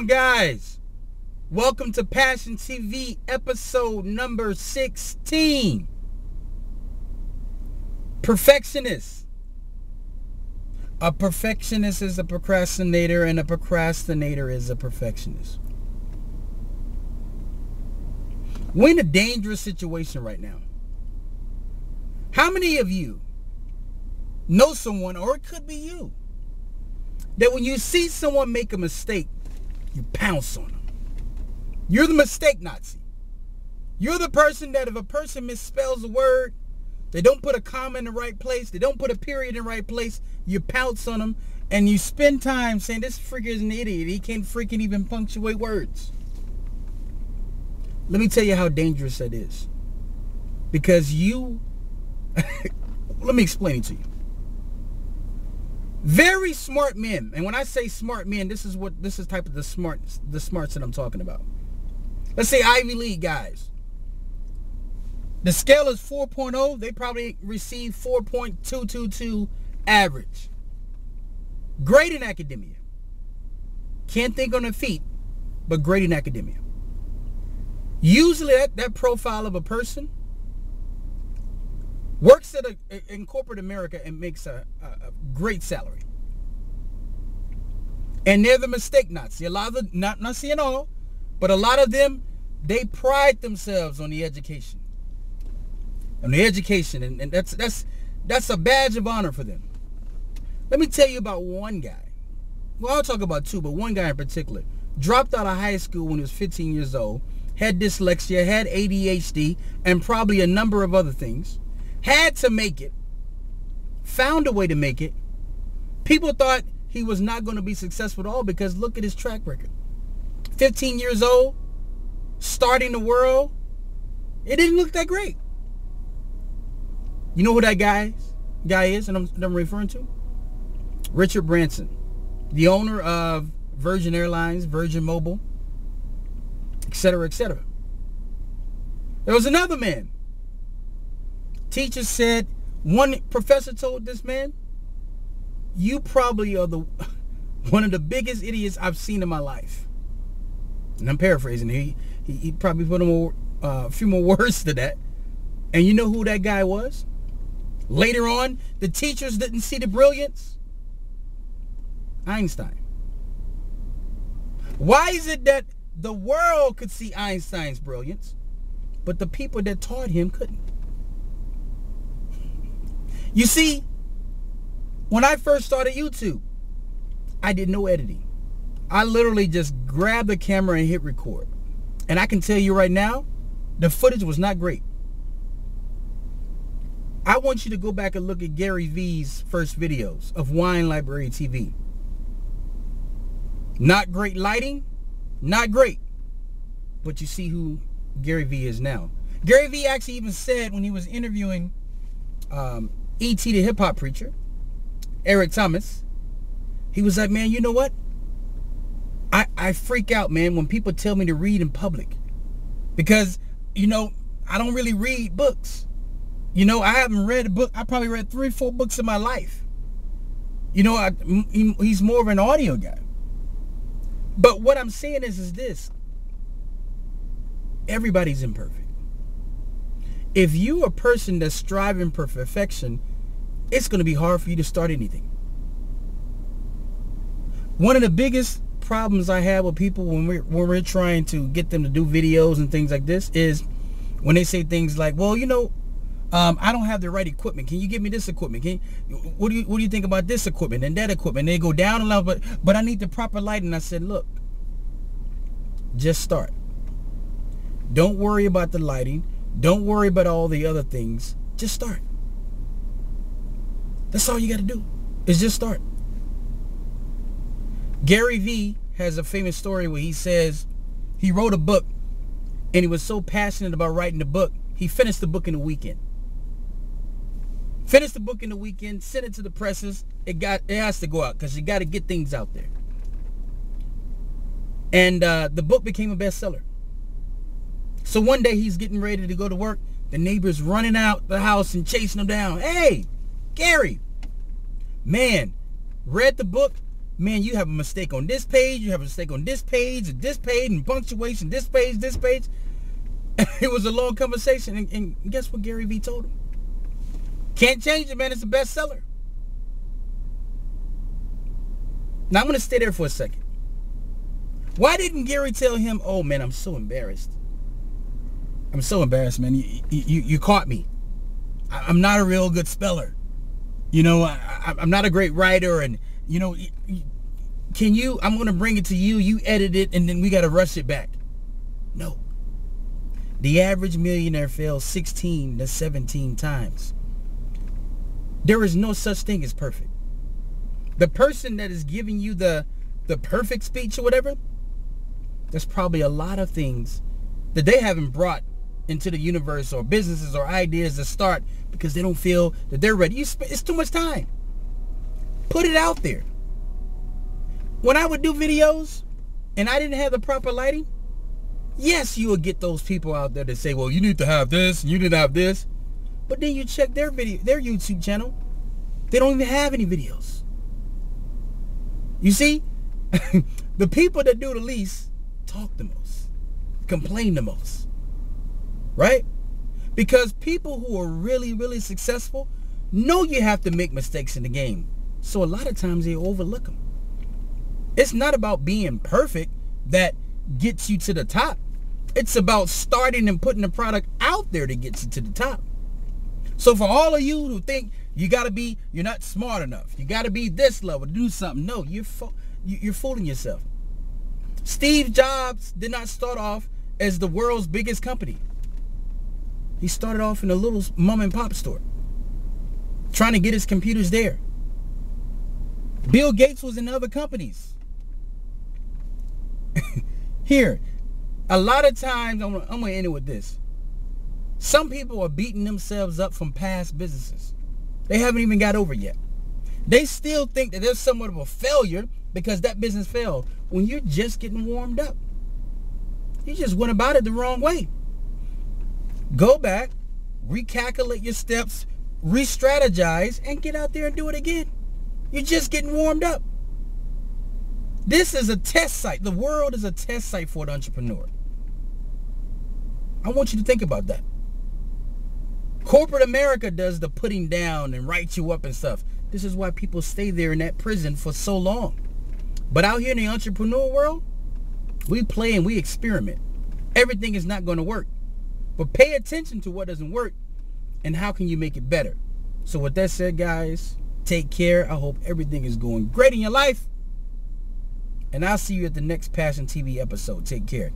guys? Welcome to Passion TV episode number 16. Perfectionist. A perfectionist is a procrastinator, and a procrastinator is a perfectionist. We're in a dangerous situation right now. How many of you know someone, or it could be you, that when you see someone make a mistake, you pounce on them? You're the mistake Nazi. You're the person that if a person misspells a word, they don't put a comma in the right place, they don't put a period in the right place, you pounce on them, and you spend time saying, this freaker is an idiot. He can't freaking even punctuate words. Let me tell you how dangerous that is. Because you, let me explain it to you. Very smart men, and when I say smart men, this is type of the smarts that I'm talking about. Let's say Ivy League guys. The scale is 4.0. They probably receive 4.222 average. Great in academia. Can't think on their feet, but great in academia. Usually that profile of a person works in corporate America and makes a great salary. And they're the mistake Nazi. A lot of the, not saying all, but a lot of them, they pride themselves on the education. And that's a badge of honor for them. Let me tell you about one guy. Well, I'll talk about two, but one guy in particular. Dropped out of high school when he was 15 years old. Had dyslexia, had ADHD, and probably a number of other things. Had to make it. Found a way to make it. People thought he was not going to be successful at all because look at his track record. 15 years old, starting the world. It didn't look that great. You know who that guy is and I'm referring to? Richard Branson, the owner of Virgin Airlines, Virgin Mobile, etc., etc. There was another man. Teacher said, one professor told this man, you probably are one of the biggest idiots I've seen in my life. And I'm paraphrasing. He probably put a few more words to that. And you know who that guy was? Later on, the teachers didn't see the brilliance. Einstein. Why is it that the world could see Einstein's brilliance, but the people that taught him couldn't? You see, when I first started YouTube, I did no editing. I literally just grabbed the camera and hit record. And I can tell you right now, the footage was not great. I want you to go back and look at Gary V's first videos of Wine Library TV. Not great lighting, not great. But you see who Gary V is now. Gary V actually even said when he was interviewing E.T. the hip-hop preacher, Eric Thomas, he was like, man, you know what? I freak out, man, when people tell me to read in public. Because, you know, I don't really read books. You know, I haven't read a book. I probably read 3 or 4 books in my life. You know, he's more of an audio guy. But what I'm saying is this. Everybody's imperfect. If you're a person that's striving for perfection, it's going to be hard for you to start anything. One of the biggest problems I have with people when we're trying to get them to do videos and things like this is when they say things like, well, you know, I don't have the right equipment. Can you give me this equipment? What do you think about this equipment and that equipment? And they go down a lot, but I need the proper lighting. I said, look, just start. Don't worry about the lighting. Don't worry about all the other things. Just start. That's all you got to do is just start. Gary V has a famous story where he says he wrote a book and he was so passionate about writing the book, he finished the book in a weekend. Finished the book in the weekend, sent it to the presses. It has to go out because you got to get things out there. And the book became a bestseller. So one day he's getting ready to go to work. The neighbor's running out the house and chasing him down. Hey, Gary, man, read the book. man, you have a mistake on this page, you have a mistake on this page, and punctuation, this page. It was a long conversation, and guess what Gary Vee told him? Can't change it, man. It's a bestseller. Now, I'm going to stay there for a second. Why didn't Gary tell him, oh, man, I'm so embarrassed. I'm so embarrassed, man. You caught me. I'm not a real good speller. You know, I'm not a great writer, and, you know, I'm going to bring it to you, you edit it, and then we got to rush it back. No. The average millionaire fails 16 to 17 times. There is no such thing as perfect. The person that is giving you the perfect speech or whatever, there's probably a lot of things that they haven't brought into the universe, or businesses or ideas to start, because they don't feel that they're ready. It's too much time. Put it out there. When I would do videos and I didn't have the proper lighting, yes, you would get those people out there that say, well, you need to have this, you need to have this. But then you check their YouTube channel. They don't even have any videos. You see, the people that do the least talk the most, complain the most, right? Because people who are really, really successful know you have to make mistakes in the game. So a lot of times they overlook them. It's not about being perfect that gets you to the top. It's about starting and putting the product out there that gets you to the top. So for all of you who think you're not smart enough, you got to be this level to do something, no, you're fooling yourself. Steve Jobs did not start off as the world's biggest company. He started off in a little mom and pop store, trying to get his computers there. Bill Gates was in other companies. Here, a lot of times, I'm going to end it with this. Some people are beating themselves up from past businesses. They haven't even got over yet. They still think that they're somewhat of a failure because that business failed, when you're just getting warmed up. You just went about it the wrong way. Go back, recalculate your steps, re-strategize, and get out there and do it again. You're just getting warmed up. This is a test site. The world is a test site for an entrepreneur. I want you to think about that. Corporate America does the putting down and write you up and stuff. This is why people stay there in that prison for so long. But out here in the entrepreneur world, we play and we experiment. Everything is not going to work. But pay attention to what doesn't work and how can you make it better. So with that said, guys, take care. I hope everything is going great in your life. And I'll see you at the next Passion TV episode. Take care.